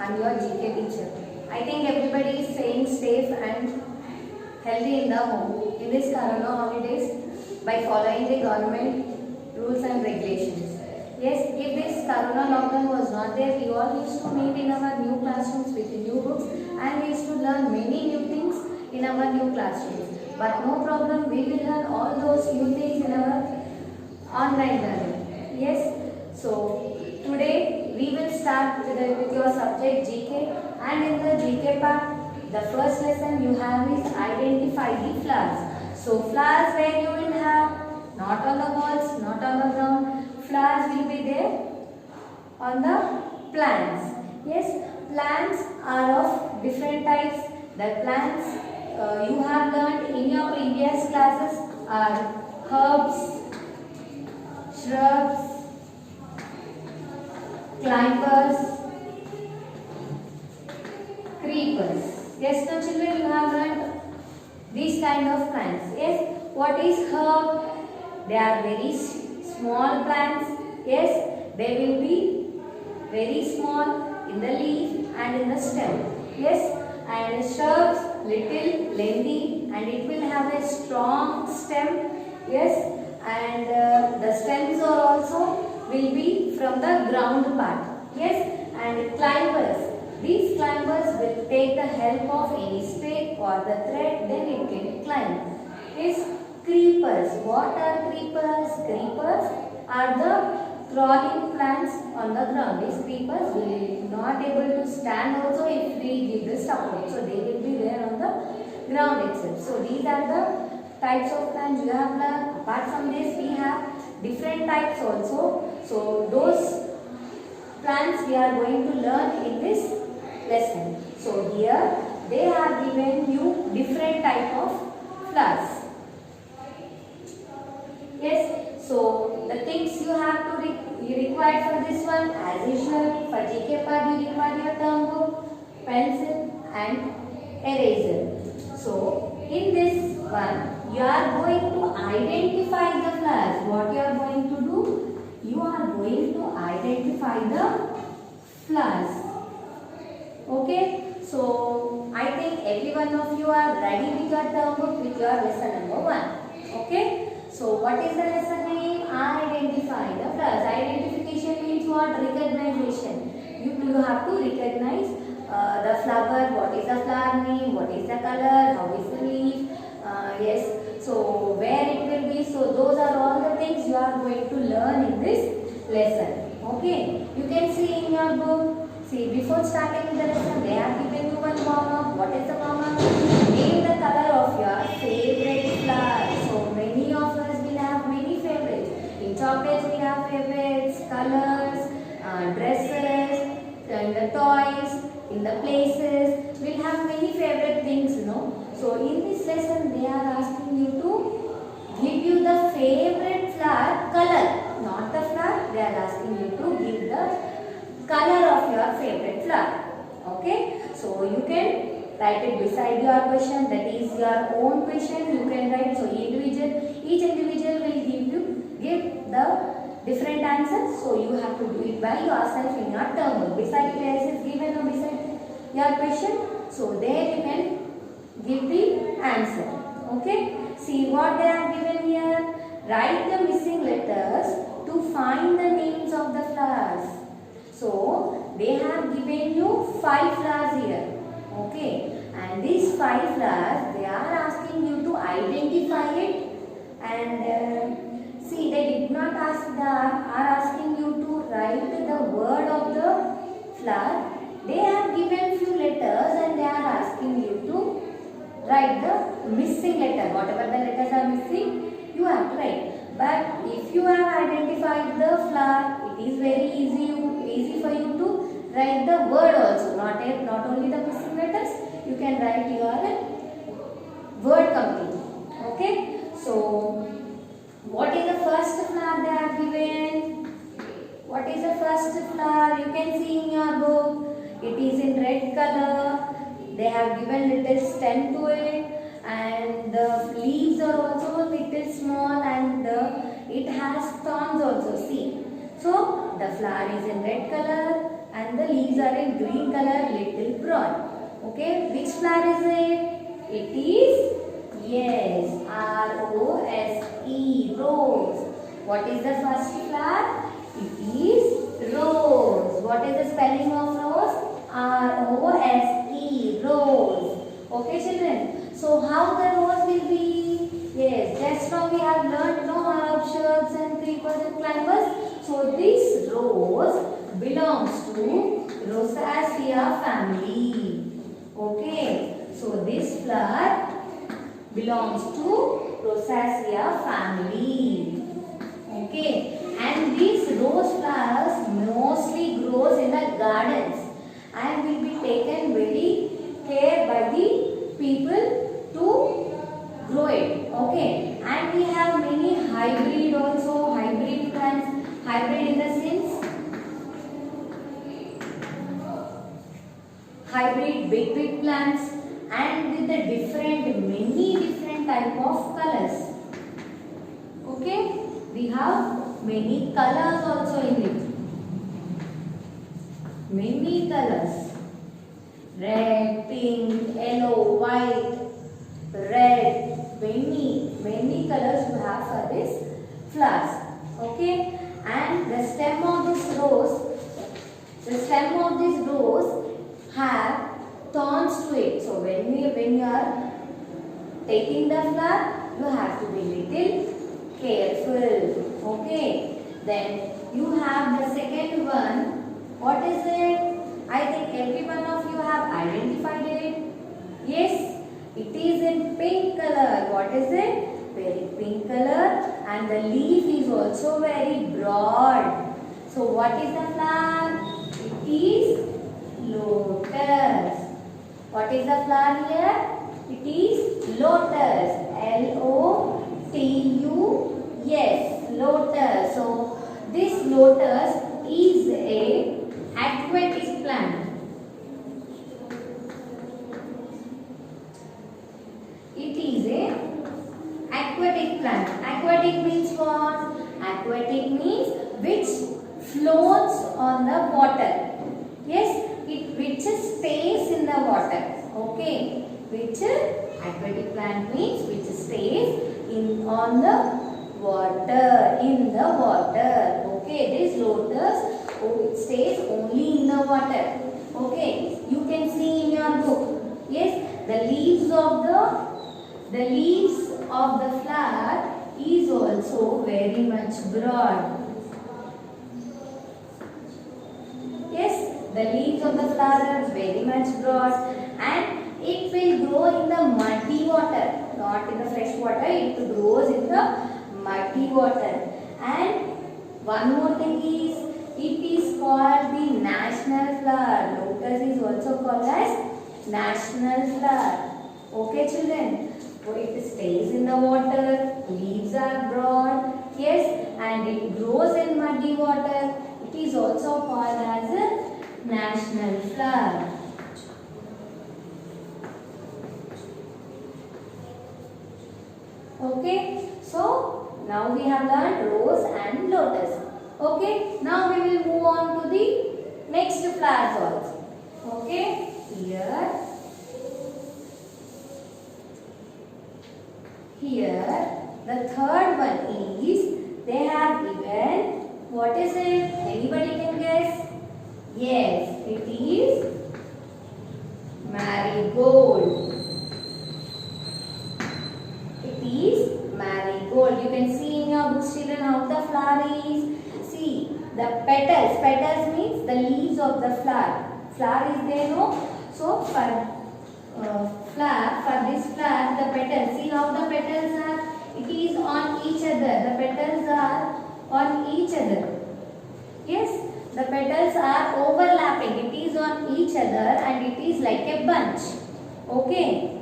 am your GK teacher. I think everybody is staying safe and healthy in the home in this Corona holidays by following the government rules and regulations. Yes, if this Corona lockdown was not there, we all used to meet in our new classrooms with new books and we used to learn many new things in our new classrooms. But no problem, we will learn all those new things in our online learning. Yes, so today we will start with your subject GK, and in the GK part, the first lesson you have is identify the flowers. So flowers where you will have not on the walls, not on the ground, flowers will be there on the plants. Yes, plants are of different types. The plants you have learned in your previous classes are herbs, shrubs, climbers, creepers. Yes, now children, you have learned these kind of plants. Yes, what is herb? They are very small plants. Yes, they will be very small in the leaf and in the stem. Yes, and shrubs little lengthy and it will have a strong stem. Yes, and the stems are also will be from the ground part. Yes, and climbers. These climbers will take the help of any stick or the thread, then it can climb. Yes, creepers. What are creepers? Creepers are the crawling plants on the ground. These creepers will not able to stand also if we give the support. So they will be there on the ground itself. So these are the types of plants you have learned. Apart from this, we have different types also. So those plants we are going to learn in this lesson. So here they have given you different type of flowers. Yes, so the things you have to you require for this one, as usual for GK part you require your term book, pencil and eraser. So in this one you are going to identify the flowers. What you are going to do? You are going to identify the flowers. Okay, so I think every one of you are ready with your term book with your lesson number 1. Okay, so what is the lesson name? Identify the flowers. Identification means what? Recognition. You have to recognize the flower. What is the flower name? What is the color? How is the leaf? Yes, so where it will be. So those are all the things you are going to learn in this lesson. Okay, you can see in your book. See, before starting the lesson, they have given you one warm-up. What is the warm-up? Name the color of your favorite flower. So many of us will have many favorites. In chocolates we have favorites, colors, dresses, and the toys. In the places, we'll have many favorite things, you know. So in this lesson, they are asking you to give you the favorite flower color. Not the flower, they are asking you to give the color of your favorite flower. Okay, so you can write it beside your question. That is your own question. You can write. So each individual will give the different answers. So you have to do it by yourself in your term book. Beside your essay is given or beside your question. So there you can give the answer. Okay. See what they have given here. Write the missing letters to find the names of the flowers. So they have given you 5 flowers here. Okay, and these 5 flowers they are asking you to identify it, and see they did not ask are asking you to write the word of the flower. They have given few letters and they are asking you to write the missing letter. Whatever the letters are missing, you have to write. But if you have identified the flower, it is very easy for you to write the word also. Not only the missing letters, you can write your word complete. Okay. So what is the first flower they have given? What is the first flower? You can see in your book. It is in red color. They have given little stem to it, and the leaves are also little small, and it has thorns also. See, so the flower is in red color. and the leaves are in green color, little broad. Okay, which flower is it? It is, yes, R-O-S-E, rose. What is the first flower? It is rose. What is the spelling of rose? R-O-S-E, rose. Okay, children. So how the rose will be? Yes, just now we have learned no herbs, shrubs and creepers and climbers. So this rose belongs to Rosaceae family. Okay, so this flower belongs to Rosaceae family. Okay, and these rose flowers mostly grows in the gardens and will be taken very care by the people to grow it. Okay, and we have many hybrid also, hybrid plants, hybrid in the sense hybrid big plants and with the many different type of colors. Okay, we have many colors also in it. Many colors. Red, pink, yellow, white, red, many colors you have for this flowers. Okay, and the stem of this rose have thorns to it. So when you are taking the flower, you have to be little careful. Okay. Then you have the second one. What is it? I think every one of you have identified it. Yes, it is in pink color. What is it? Very pink color, and the leaf is also very broad. So what is the flower? It is lotus. What is the flower here? It is lotus. L-O-T-U-S. Lotus. So this lotus is a aquatic plant. It is a aquatic plant. Aquatic means what? Aquatic means which floats on the water. Yes, which stays in the water. Okay, which aquatic plant means which stays on the water, in the water. Okay, this lotus, it stays only in the water. Okay, you can see in your book. Yes, the leaves of the flower is also very much broad. Yes, the leaves of the flower are very much broad and it will grow in the muddy water, not in the fresh water. It grows in the muddy water. And one more thing is, it is called the national flower. Lotus is also called as national flower. Okay, children. So it stays in the water. Leaves are broad. Yes, and it grows in muddy water. It is also called as a national flower. Okay, so now we have learned rose and lotus. Okay, now we will move on to the next flowers also. Okay, here the third one is, they have given, what is it? Anybody can guess? Yes, it is marigold. It is marigold. You can see in your books, children, how the flower is. See, the petals. Petals means the leaves of the flower. Flower is there, no? So, for this flower, the petals. See how the petals are? It is on each other. The petals are on each other. Yes, the petals are overlapping. It is on each other and it is like a bunch. Okay.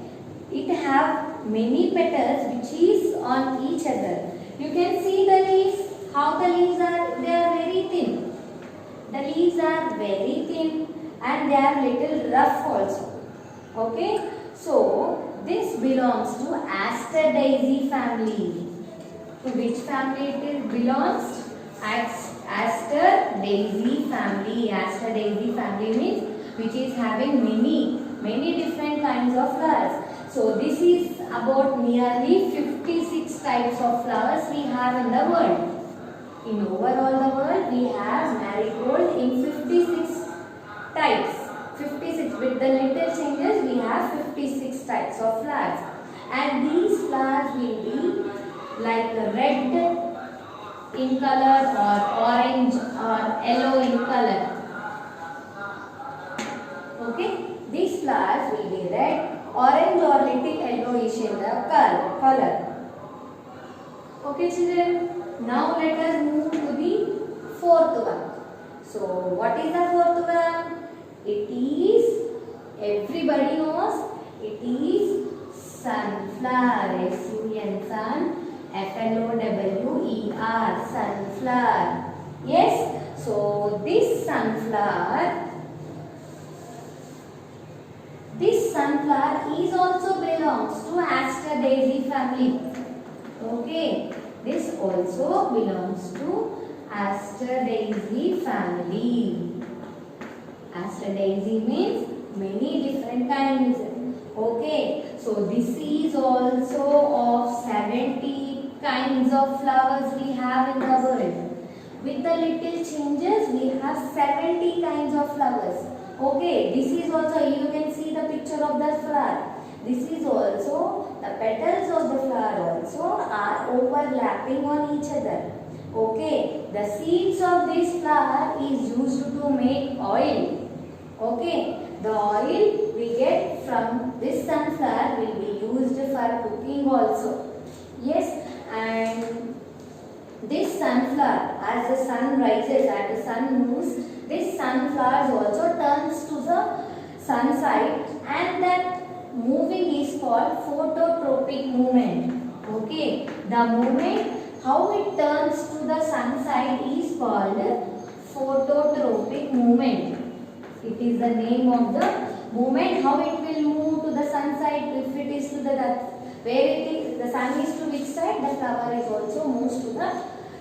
It have many petals which is on each other. You can see the leaves. How the leaves are? They are very thin. The leaves are very thin and they are little rough also. Okay. So this belongs to Aster Daisy family. To which family it belongs? Aster daisy family. Aster daisy family means which is having many different kinds of flowers. So this is about nearly 56 types of flowers we have in the world. In overall the world we have marigold in 56 types. 56 with the little changes we have 56 types of flowers. And these flowers will be like red in color or orange or yellow in color. Okay, these flowers will be red, orange or little yellowish in the color. Okay children, now let us move to the fourth one. So what is the fourth one? It is, everybody knows, it is sunflower. S-U-N, sun. F-L-O-W-E-R, sunflower. Yes, so this sunflower is also belongs to Aster daisy family. Okay, this also belongs to Aster daisy family. Aster daisy means many different kinds. Okay, so this is also of 70 kinds of flowers we have in the world. With the little changes, we have 70 kinds of flowers. Okay, this is also, you can see the picture of the flower. This is also, the petals of the flower also are overlapping on each other. Okay, the seeds of this flower is used to make oil. Okay, the oil we get from this sunflower will be used for cooking also. Yes, and this sunflower, as the sun rises and the sun moves, this sunflower also turns to the sun side, and that moving is called phototropic movement. Okay, the movement how it turns to the sun side is called phototropic movement. It is the name of the movement how it will move to the sun side. If it is to the where it is, the sun is to which side, the flower is also moves to the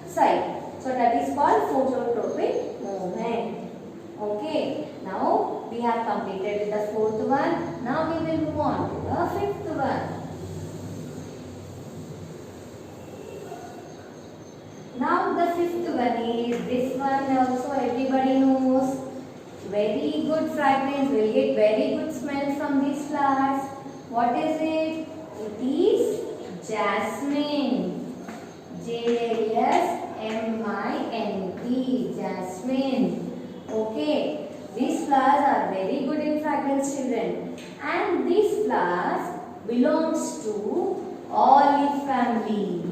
side. So that is called phototropic movement. Okay, now we have completed with the fourth one. Now we will move on to the fifth one. Now the fifth one is this one also everybody knows. Very good fragrance, will get very good smell from these flowers. What is it? It is jasmine. Jasmine. Jasmine. Okay. These flowers are very good in fragrance, children. And these flowers belongs to olive family.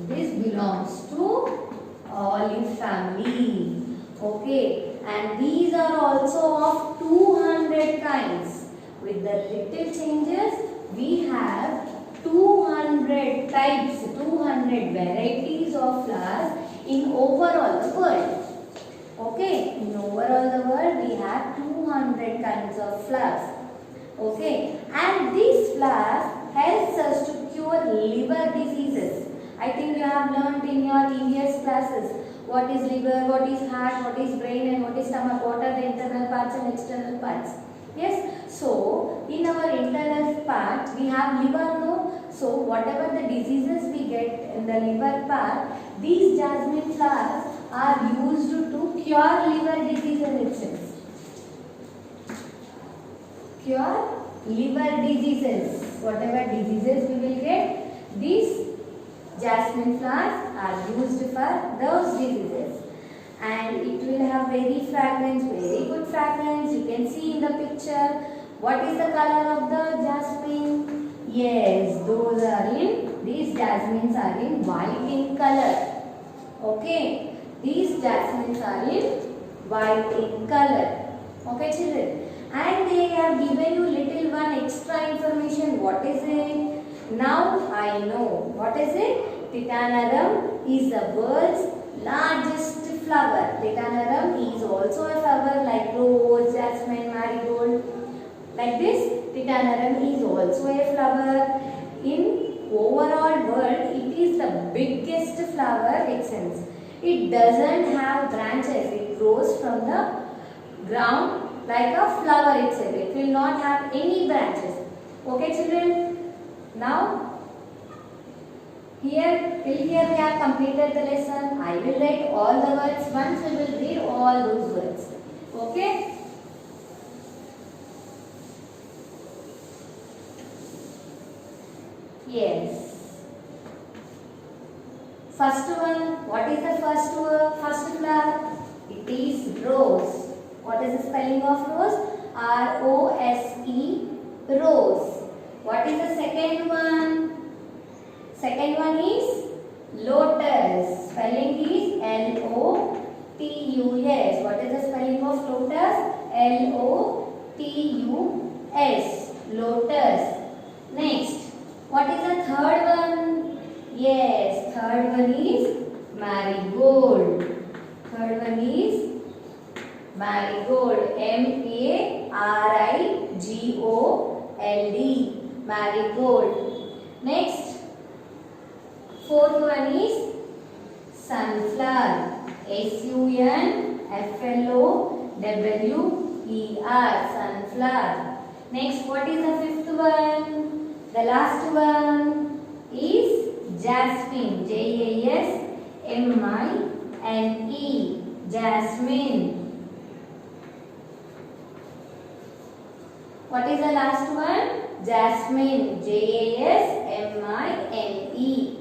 This belongs to olive family. Okay. And these are also of 200 kinds. With the little changes, we have 200 types, 200 varieties of flowers in overall the world. Okay, in overall the world we have 200 kinds of flowers. Okay, and these flowers helps us to cure liver diseases. I think you have learnt in your EVS classes. What is liver, what is heart, what is brain and what is stomach, what are the internal parts and external parts. Yes, so in our internal part we have liver, no? So whatever the diseases we get in the liver part, these jasmine flowers are used to cure liver diseases itself. Cure liver diseases. Whatever diseases we will get, these jasmine flowers are used for those diseases. And it will have very fragrance, very good fragrance. You can see in the picture. What is the color of the jasmine? Yes, those are in, these jasmines are in white in color. Okay, these jasmines are in white in color. Okay children. And they have given you little one extra information. What is it? Now I know. What is it? Titanorum is the world's largest flower. Titanorum is also a flower like rose, jasmine, marigold. Like this, Titanorum is also a flower. In overall world, it is the biggest flower essence. It doesn't have branches. It grows from the ground like a flower itself. It will not have any branches. Okay children? Now here till here we have completed the lesson. I will write all the words. Once we will read all those words. Okay? Yes. First one, what is the first word? First flower? It is rose. What is the spelling of rose? R-O-S-E, rose. What is the second one? Second one is lotus. Spelling is L-O-T-U-S. What is the spelling of lotus? L-O-T-U-S. Lotus. Next, what is the third one? Yes, third one is marigold. Third one is marigold. M-A-R-I-G-O-L-D. Marigold. Next, fourth one is sunflower. S-U-N-F-L-O-W-E-R. Sunflower. Next, what is the fifth one? The last one is jasmine. J-A-S-M-I-N-E. Jasmine. What is the last one? Jasmine. J-A-S-M-I-N-E.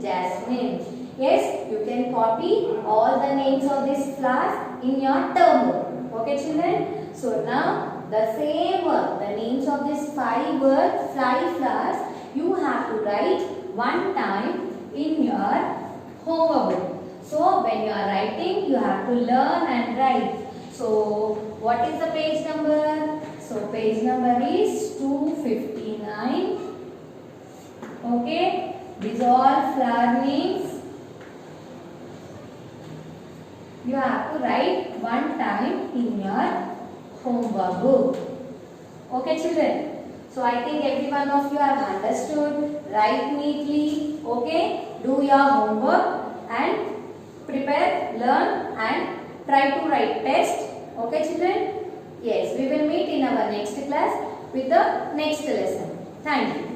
Jasmine. Yes, you can copy all the names of these flowers in your term book. Okay children? So now the same work, the names of these five flowers, you have to write one time in your homework book. So when you are writing, you have to learn and write. So what is the page number? So page number is 259. Okay. These all flower names. You have to write one time in your homework book. Okay children. So I think every one of you have understood. Write neatly. Okay. Do your homework and prepare, learn and try to write test. Okay children. Yes, we will meet in our next class with the next lesson. Thank you.